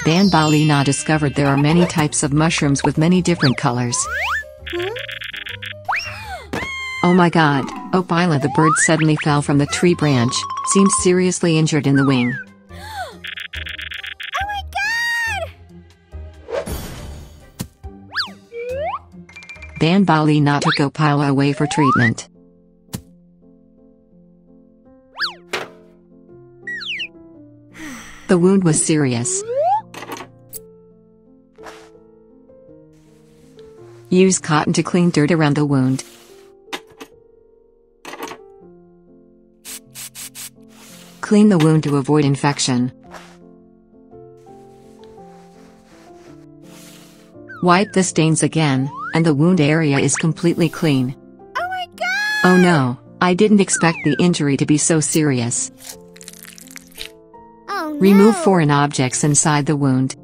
Banbaleena discovered there are many types of mushrooms with many different colors. Oh my god, Opila the bird suddenly fell from the tree branch, seems seriously injured in the wing. Oh my god! Banbaleena took Opila away for treatment. The wound was serious. Use cotton to clean dirt around the wound. Clean the wound to avoid infection. Wipe the stains again, and the wound area is completely clean. Oh my god! Oh no, I didn't expect the injury to be so serious. Oh no! Remove foreign objects inside the wound.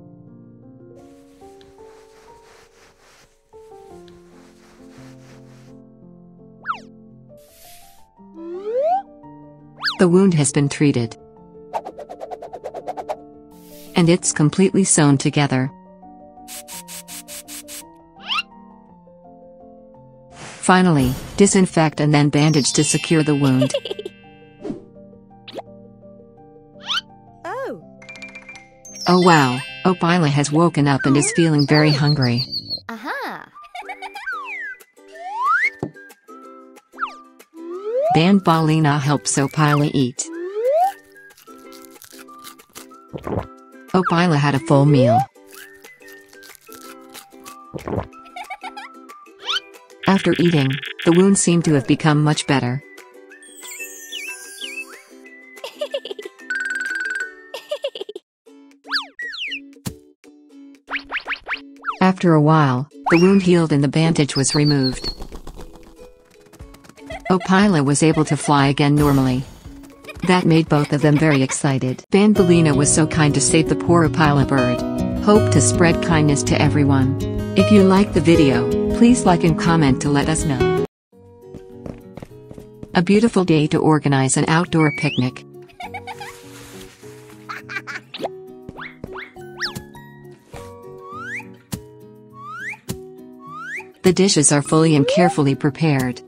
The wound has been treated. And it's completely sewn together. Finally, disinfect and then bandage to secure the wound. Oh. Oh wow, Opila has woken up and is feeling very hungry. Aha. Banbaleena helps Opila eat. Opila had a full meal. After eating, the wound seemed to have become much better. After a while, the wound healed and the bandage was removed. Opila was able to fly again normally. That made both of them very excited. Banbaleena was so kind to save the poor Opila bird. Hope to spread kindness to everyone. If you like the video, please like and comment to let us know. A beautiful day to organize an outdoor picnic. The dishes are fully and carefully prepared.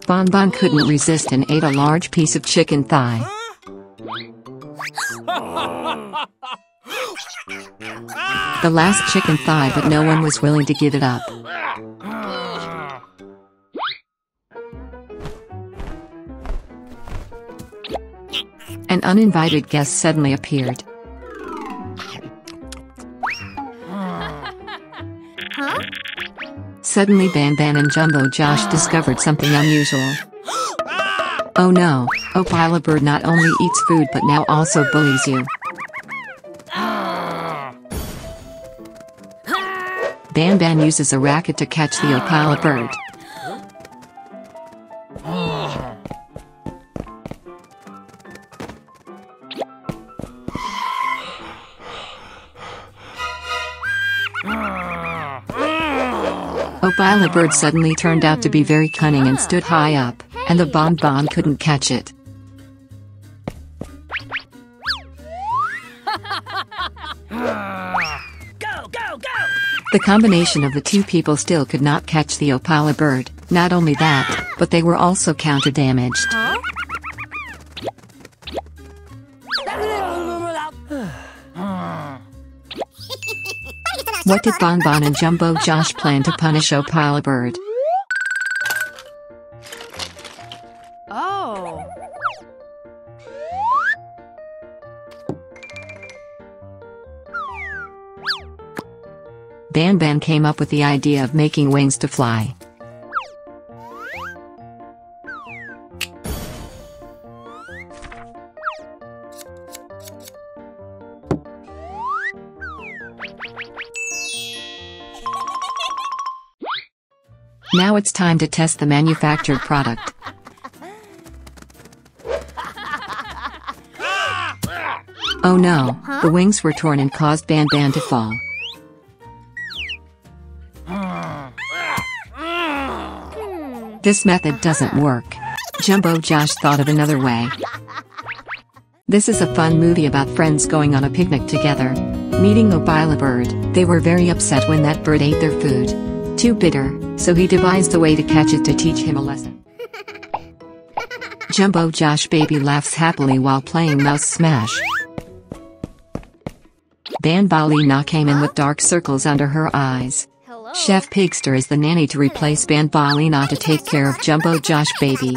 Banban couldn't resist and ate a large piece of chicken thigh. The last chicken thigh, but no one was willing to give it up. An uninvited guest suddenly appeared. Huh? Suddenly Banban and Jumpo Josh discovered something unusual. Oh no, Opila Bird not only eats food but now also bullies you. Banban uses a racket to catch the Opila Bird. Opila Bird suddenly turned out to be very cunning and stood high up, and the Banban couldn't catch it. Go, go, go! The combination of the two people still could not catch the Opila Bird. Not only that, but they were also counter-damaged. Huh? What did Banban and Jumpo Josh plan to punish Opila Bird? Oh. Banban came up with the idea of making wings to fly. Now it's time to test the manufactured product. Oh no, the wings were torn and caused Banban to fall. This method doesn't work. Jumpo Josh thought of another way. This is a fun movie about friends going on a picnic together. Meeting Opila Bird, they were very upset when that bird ate their food. Too bitter, so he devised a way to catch it to teach him a lesson. Jumpo Josh baby laughs happily while playing Mouse Smash. Banbaleena came in with dark circles under her eyes. Hello. Chef Pigster is the nanny to replace Banbaleena to take care of Jumpo Josh baby.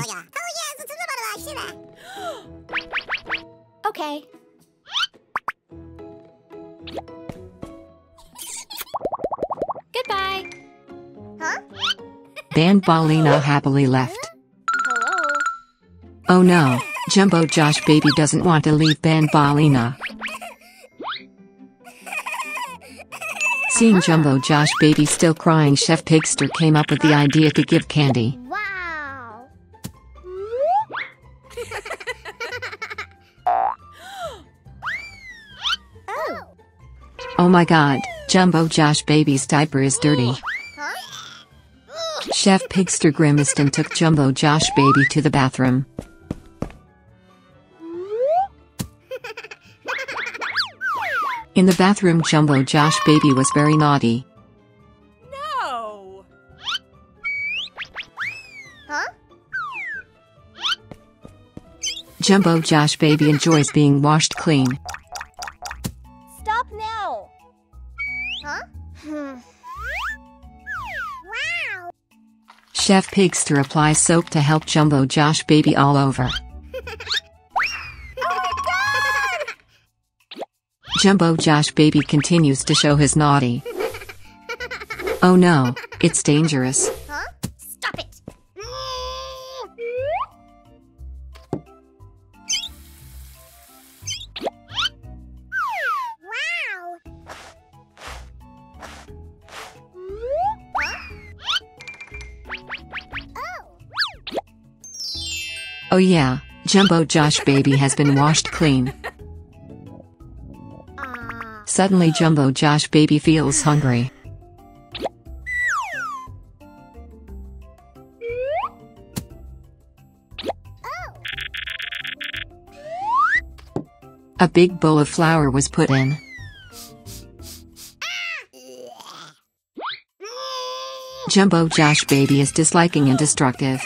Okay. Goodbye. Huh? Banbaleena happily left. Hello. Oh no, Jumpo Josh baby doesn't want to leave Banbaleena. Seeing Jumpo Josh baby still crying, Chef Pigster came up with the idea to give candy. Wow. Oh. Oh my god, Jumpo Josh baby's diaper is dirty. Huh? Chef Pigster grimaced and took Jumpo Josh baby to the bathroom. In the bathroom, Jumpo Josh baby was very naughty. No. Huh? Jumpo Josh baby enjoys being washed clean. Stop now. Huh? Wow. Chef Pigster applies soap to help Jumpo Josh baby all over. Jumpo Josh baby continues to show his naughty. Oh no, it's dangerous. Huh? Stop it. Wow. Oh yeah, Jumpo Josh baby has been washed clean. Suddenly Jumpo Josh baby feels hungry. A big bowl of flour was put in. Jumpo Josh baby is disliking and destructive.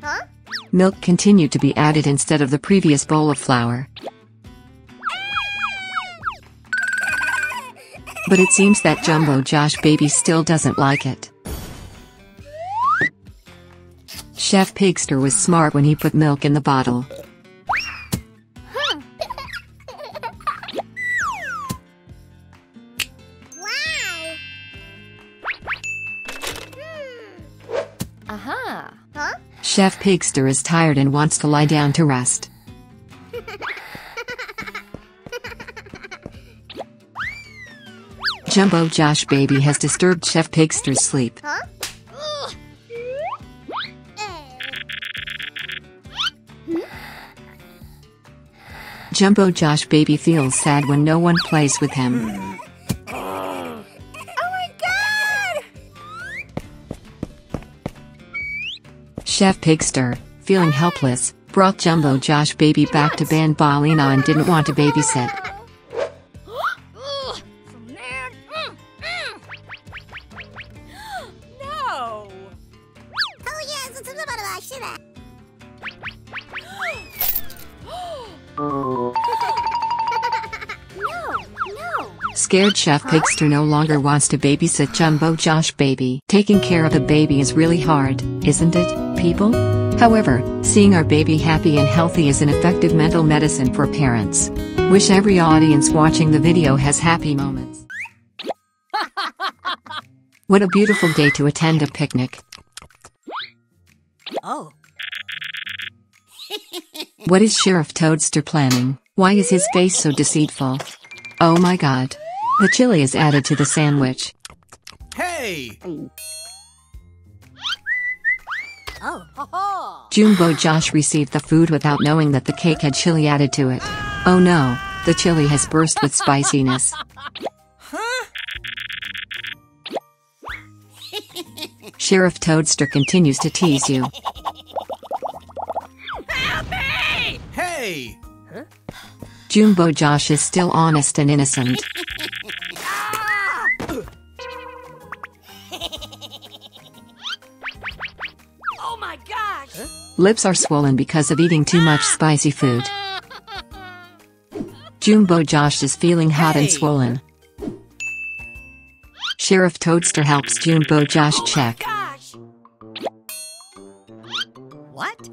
Huh? Milk continued to be added instead of the previous bowl of flour. But it seems that Jumpo Josh baby still doesn't like it. Chef Pigster was smart when he put milk in the bottle. Wow. Aha. Huh? Chef Pigster is tired and wants to lie down to rest. Jumpo Josh baby has disturbed Chef Pigster's sleep. Huh? Jumpo Josh baby feels sad when no one plays with him. Oh my god! Chef Pigster, feeling helpless, brought Jumpo Josh baby back to Banbaleena and didn't want to babysit. No! Oh yes, it's No! Scared Chef Pigster no longer wants to babysit Jumpo Josh baby. Taking care of a baby is really hard, isn't it, people? However, seeing our baby happy and healthy is an effective mental medicine for parents. Wish every audience watching the video has happy moments. What a beautiful day to attend a picnic. Oh. What is Sheriff Toadster planning? Why is his face so deceitful? Oh my god. The chili is added to the sandwich. Hey! Oh. Jumpo Josh received the food without knowing that the cake had chili added to it. Oh no, the chili has burst with spiciness. Sheriff Toadster continues to tease you. Hey! Jumpo Josh is still honest and innocent. Oh my gosh! Lips are swollen because of eating too much spicy food. Jumpo Josh is feeling hot and swollen. Sheriff Toadster helps Jumpo Josh check. Gosh! What?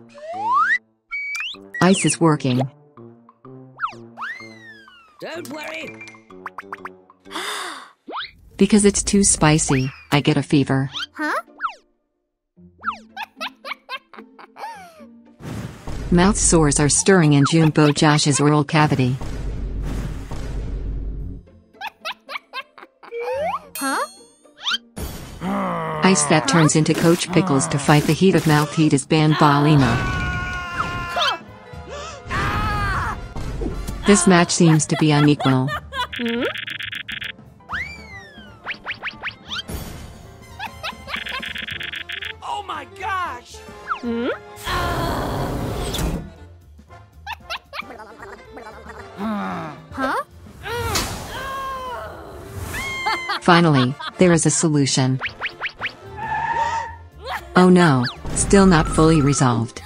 Ice is working. Don't worry. Because it's too spicy, I get a fever. Huh? Mouth sores are stirring in Jumpo Josh's oral cavity. Huh? Ice that turns into Coach Pickles to fight the heat of mouth heat is Banbaleena. This match seems to be unequal. Oh my gosh! Huh? Finally, there is a solution. Oh no, still not fully resolved.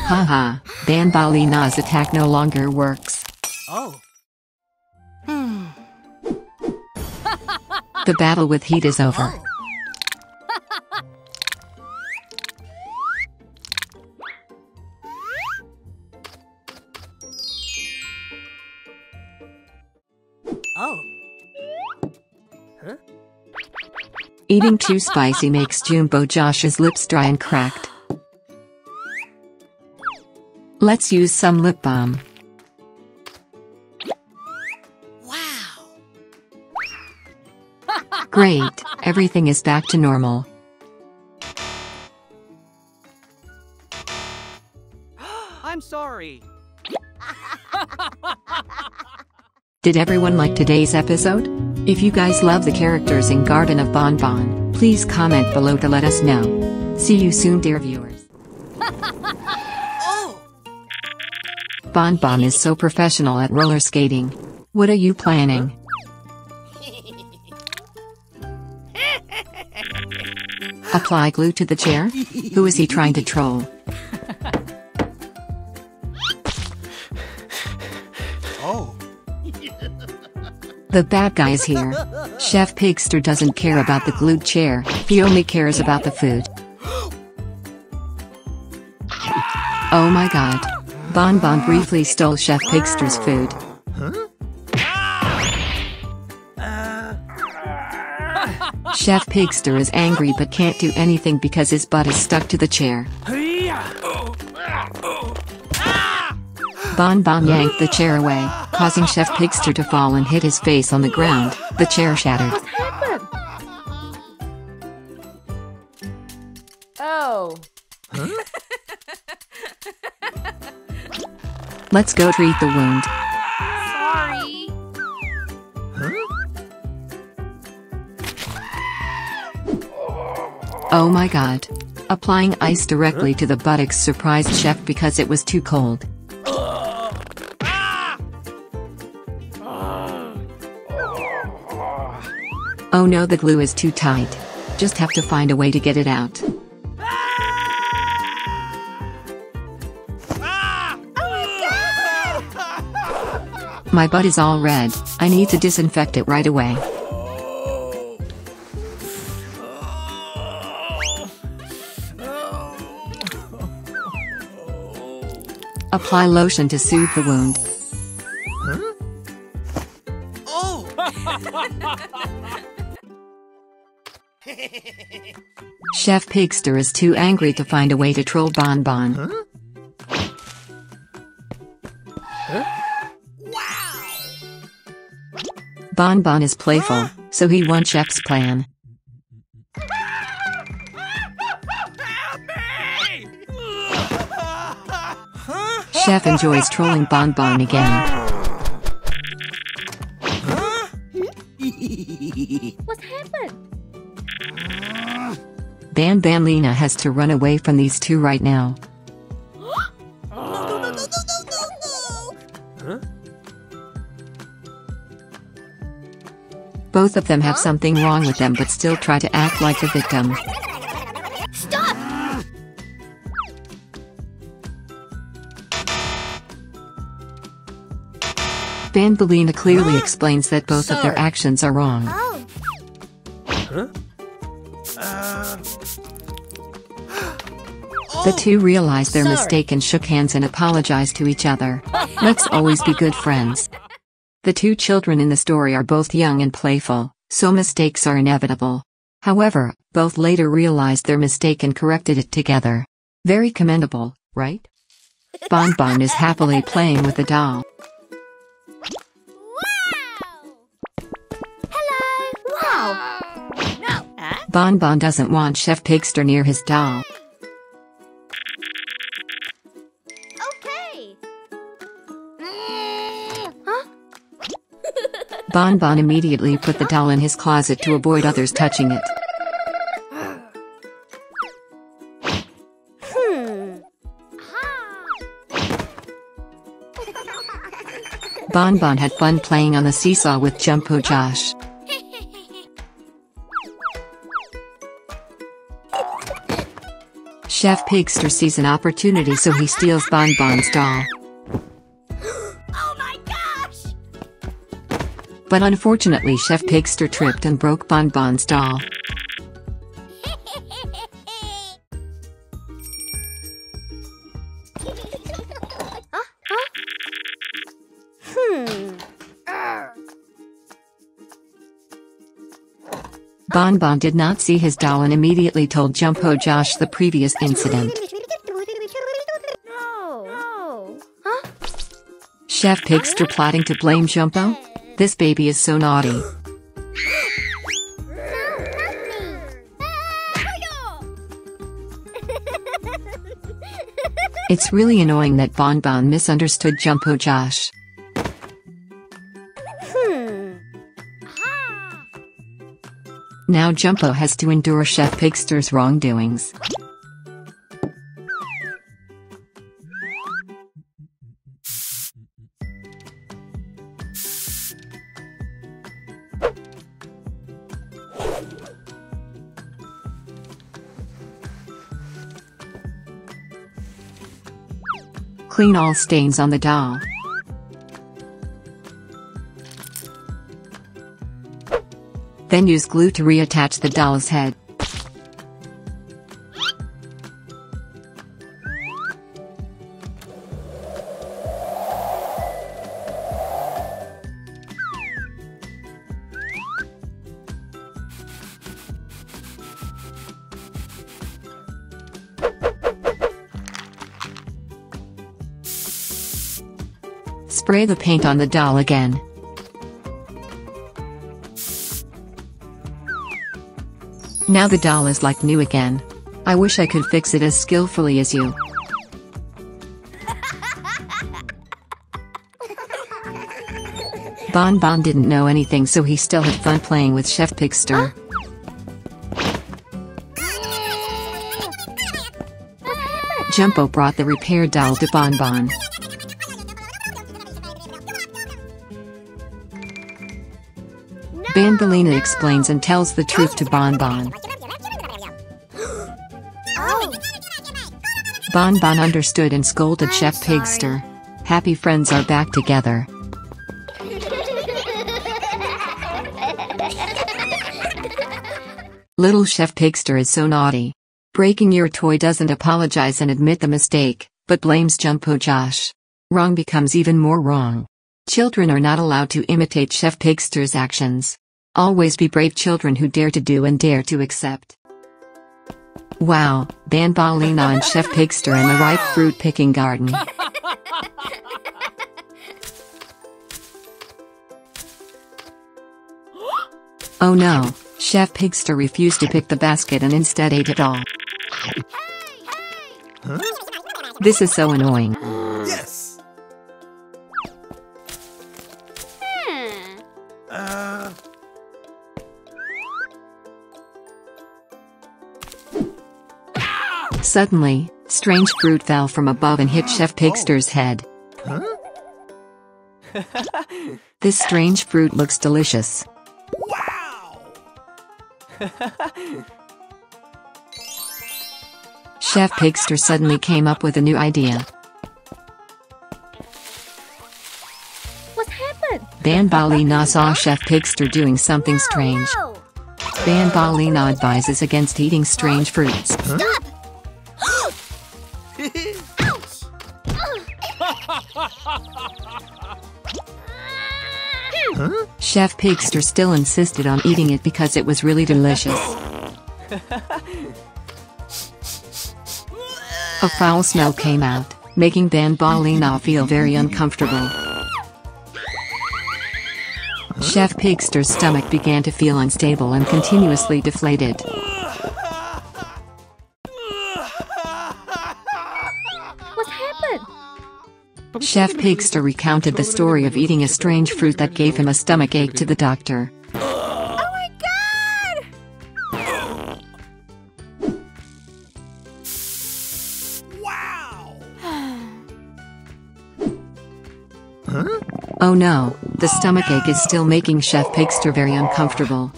Haha, Banbaleena's attack no longer works. Oh. The battle with heat is over. Oh. Huh? Eating too spicy makes Jumpo Josh's lips dry and cracked. Let's use some lip balm. Wow! Great, everything is back to normal. I'm sorry. Did everyone like today's episode? If you guys love the characters in Garten of Banban, please comment below to let us know. See you soon, dear viewers. Oh! Banban is so professional at roller skating. What are you planning? Apply glue to the chair? Who is he trying to troll? Oh. The bad guy is here. Chef Pigster doesn't care about the glued chair, he only cares about the food. Oh my god. Banban briefly stole Chef Pigster's food. Chef Pigster is angry but can't do anything because his butt is stuck to the chair. Banban yanked the chair away, causing Chef Pigster to fall and hit his face on the ground. The chair shattered. What happened? Oh. Let's go treat the wound. Sorry. Oh my god. Applying ice directly to the buttocks surprised Chef because it was too cold. Oh no, the glue is too tight. Just have to find a way to get it out. My butt is all red, I need to disinfect it right away. Apply lotion to soothe the wound. Oh! Chef Pigster is too angry to find a way to troll Banban. Banban is playful, so he wants Chef's plan. Chef enjoys trolling Banban again. What happened? Banbaleena has to run away from these two right now. Huh? Both of them have something wrong with them but still try to act like the victim. Stop! Banbaleena clearly explains that both of their actions are wrong. Oh. Huh? The two realize their mistake and shook hands and apologize to each other. Let's always be good friends. The two children in the story are both young and playful, so mistakes are inevitable. However, both later realized their mistake and corrected it together. Very commendable, right? Banban is happily playing with the doll. Wow! No! Banban doesn't want Chef Pigster near his doll. Okay! Huh? Banban immediately put the doll in his closet to avoid others touching it. Banban had fun playing on the seesaw with Jumpo Josh. Chef Pigster sees an opportunity, so he steals Banban's doll. Oh my gosh! But unfortunately Chef Pigster tripped and broke Banban's doll. Banban did not see his doll and immediately told Jumpo Josh the previous incident. No! Huh? Chef Pigster plotting to blame Jumpo? This baby is so naughty. It's really annoying that Banban misunderstood Jumpo Josh. Now Jumpo has to endure Chef Pigster's wrongdoings. Clean all stains on the doll. Then use glue to reattach the doll's head. Spray the paint on the doll again. Now the doll is like new again. I wish I could fix it as skillfully as you. Banban didn't know anything, so he still had fun playing with Chef Pigster. Jumpo brought the repaired doll to Banban. Banbaleena explains and tells the truth to Banban. Banban understood and scolded Chef Pigster. Happy friends are back together. Little Chef Pigster is so naughty. Breaking your toy, doesn't apologize and admit the mistake, but blames Jumpo Josh. Wrong becomes even more wrong. Children are not allowed to imitate Chef Pigster's actions. Always be brave children who dare to do and dare to accept. Wow, Banbaleena and Chef Pigster in the ripe fruit picking garden. Oh no, Chef Pigster refused to pick the basket and instead ate it all. Huh? This is so annoying. Yes! Suddenly, strange fruit fell from above and hit Chef Pigster's head. Huh? This strange fruit looks delicious. Wow! Chef Pigster suddenly came up with a new idea. What happened? Banbaleena saw Chef Pigster doing something strange. No! Banbaleena advises against eating strange fruits. Stop! Ouch! Huh? Chef Pigster still insisted on eating it because it was really delicious. A foul smell came out, making Banbaleena feel very uncomfortable. Chef Pigster's stomach began to feel unstable and continuously deflated. What happened? Chef Pigster recounted the story of eating a strange fruit that gave him a stomachache to the doctor. Oh my god! Wow! Huh? Oh no, the stomachache is still making Chef Pigster very uncomfortable.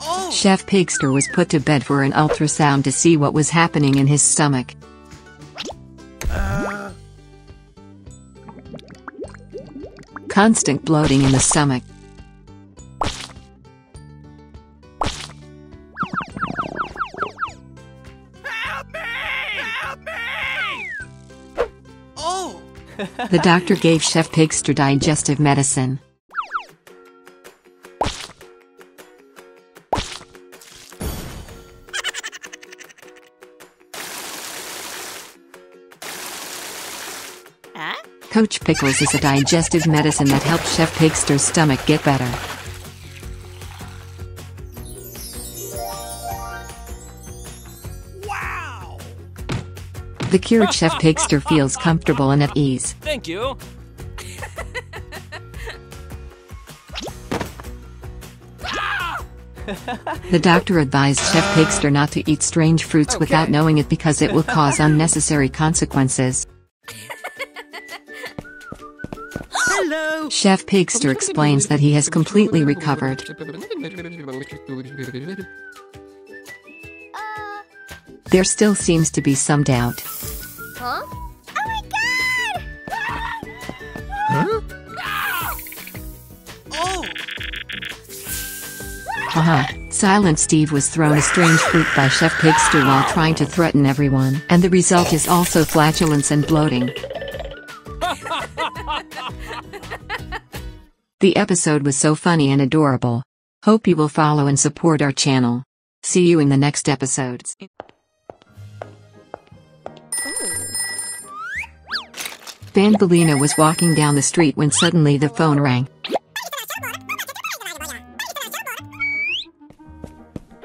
Oh! Chef Pigster was put to bed for an ultrasound to see what was happening in his stomach. Constant bloating in the stomach. Help me! Help me! Oh! The doctor gave Chef Pigster digestive medicine. Coach Pickles is a digestive medicine that helps Chef Pigster's stomach get better. Wow! The cured Chef Pigster feels comfortable and at ease. Thank you. The doctor advised Chef Pigster not to eat strange fruits without knowing it because it will cause unnecessary consequences. Hello! Chef Pigster explains that he has completely recovered. There still seems to be some doubt. Huh? Oh my god! Huh? Oh! Haha, Silent Steve was thrown a strange fruit by Chef Pigster while trying to threaten everyone, and the result is also flatulence and bloating. The episode was so funny and adorable. Hope you will follow and support our channel. See you in the next episodes. Banbaleena was walking down the street when suddenly the phone rang.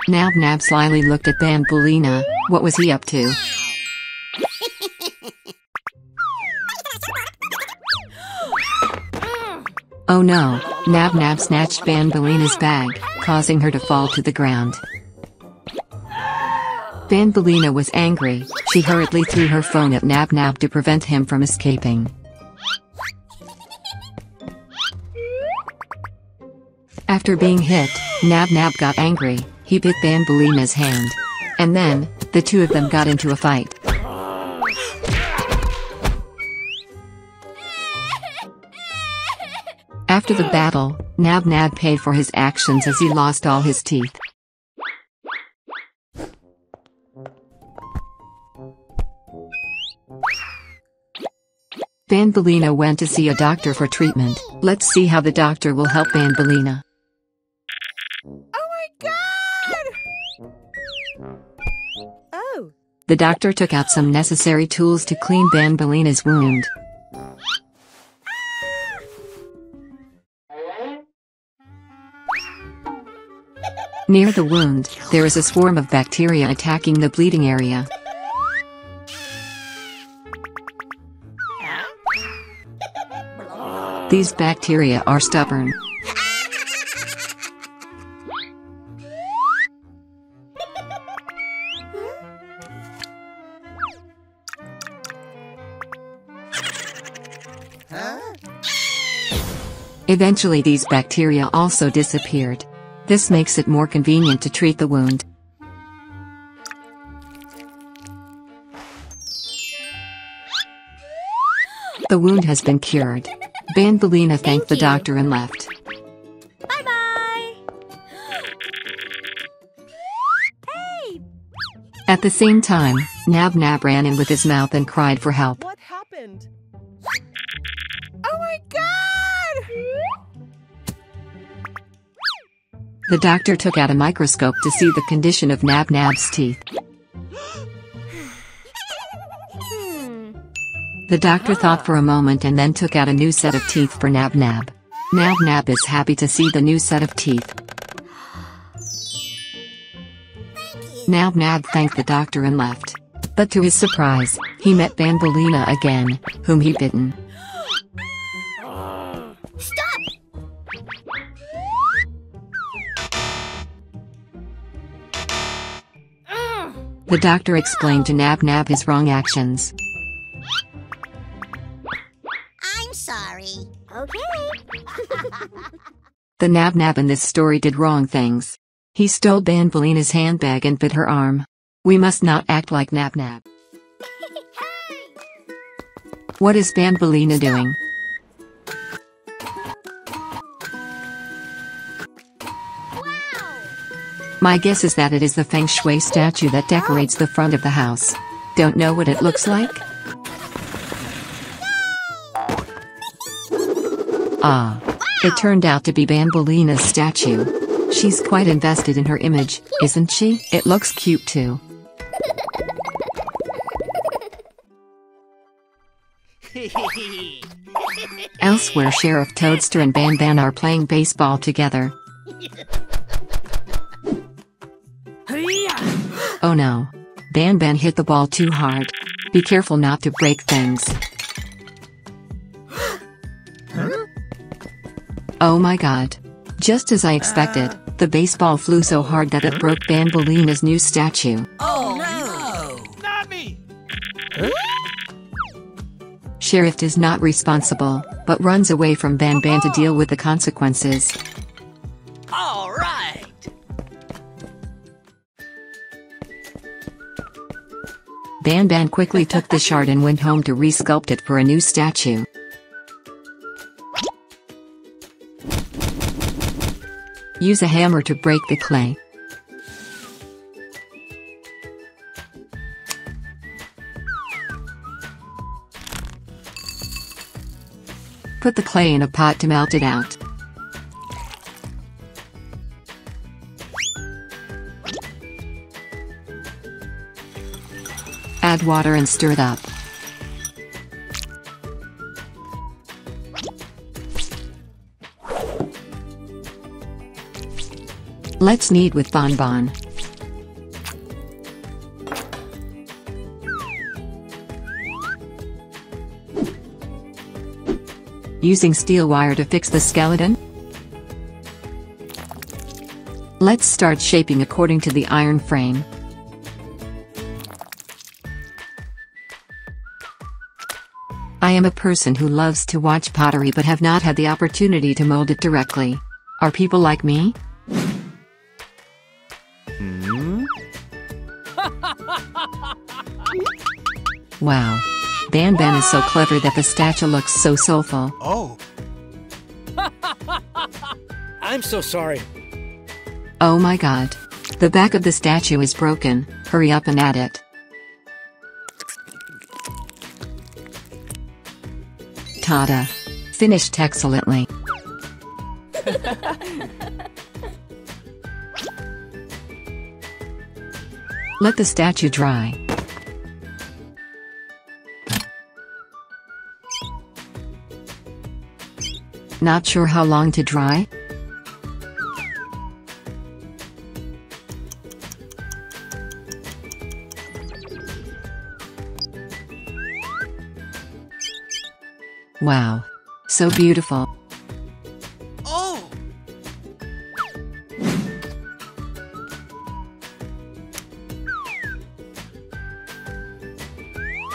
Nabnab slyly looked at Banbaleena. What was he up to? Oh no, Nabnab snatched Banbaleena's bag, causing her to fall to the ground. Banbaleena was angry. She hurriedly threw her phone at Nabnab to prevent him from escaping. After being hit, Nabnab got angry. He bit Banbaleena's hand. And then, the two of them got into a fight. After the battle, Nabnab paid for his actions as he lost all his teeth. Banbaleena went to see a doctor for treatment. Let's see how the doctor will help Banbaleena. Oh my god! Oh. The doctor took out some necessary tools to clean Banbaleena's wound. Near the wound, there is a swarm of bacteria attacking the bleeding area. These bacteria are stubborn. Eventually these bacteria also disappeared. This makes it more convenient to treat the wound. The wound has been cured. Banbaleena thanked the doctor and left. Bye-bye. Hey! At the same time, Nabnab ran in with his mouth and cried for help. What happened? Oh my god! The doctor took out a microscope to see the condition of Nabnab's teeth. The doctor thought for a moment and then took out a new set of teeth for Nabnab. Nabnab is happy to see the new set of teeth. Nabnab thanked the doctor and left. But to his surprise, he met Banbaleena again, whom he'd bitten. Stop! The doctor explained to Nabnab his wrong actions. I'm sorry. Okay. The Nabnab in this story did wrong things. He stole Banbaleena's handbag and bit her arm. We must not act like Nabnab. What is Banbaleena doing? My guess is that it is the Feng Shui statue that decorates the front of the house. Don't know what it looks like? Ah. It turned out to be Banbaleena's statue. She's quite invested in her image, isn't she? It looks cute too. Elsewhere, Sheriff Toadster and Banban are playing baseball together. Oh no. Banban hit the ball too hard. Be careful not to break things. Oh my god. Just as I expected, the baseball flew so hard that it broke Banbaleena's new statue. Oh no! Not me! Sheriff is not responsible, but runs away from Banban to deal with the consequences. All right! Banban quickly took the shard and went home to resculpt it for a new statue. Use a hammer to break the clay. Put the clay in a pot to melt it out. Add water and stir it up. Let's knead with Banban. Using steel wire to fix the skeleton? Let's start shaping according to the iron frame. I am a person who loves to watch pottery but have not had the opportunity to mold it directly. Are people like me? Wow. Banban is so clever that the statue looks so soulful. Oh. I'm so sorry. Oh my god. The back of the statue is broken, hurry up and add it. Ta-da. Finished excellently. Let the statue dry. Not sure how long to dry? Wow. So beautiful. Oh!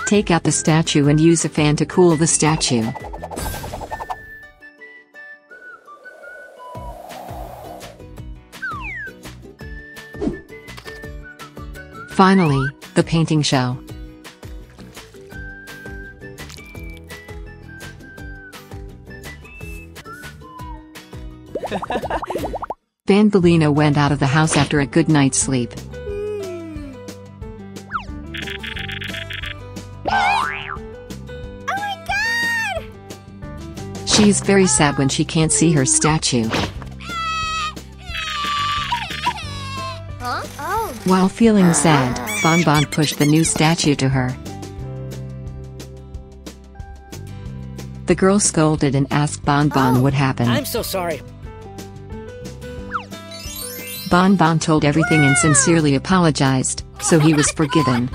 Take out the statue and use a fan to cool the statue. Finally, the painting show. Banbaleena went out of the house after a good night's sleep. Oh my god! She's very sad when she can't see her statue. Huh? Oh. While feeling sad, Banban pushed the new statue to her. The girl scolded and asked Banban what happened. I'm so sorry. Banban told everything and sincerely apologized, so he was forgiven.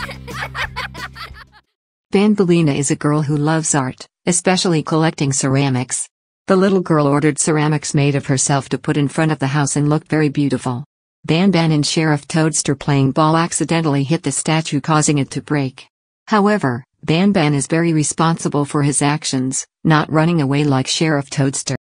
Banbaleena is a girl who loves art, especially collecting ceramics. The little girl ordered ceramics made of herself to put in front of the house and looked very beautiful. Banban and Sheriff Toadster playing ball accidentally hit the statue, causing it to break. However, Banban is very responsible for his actions, not running away like Sheriff Toadster.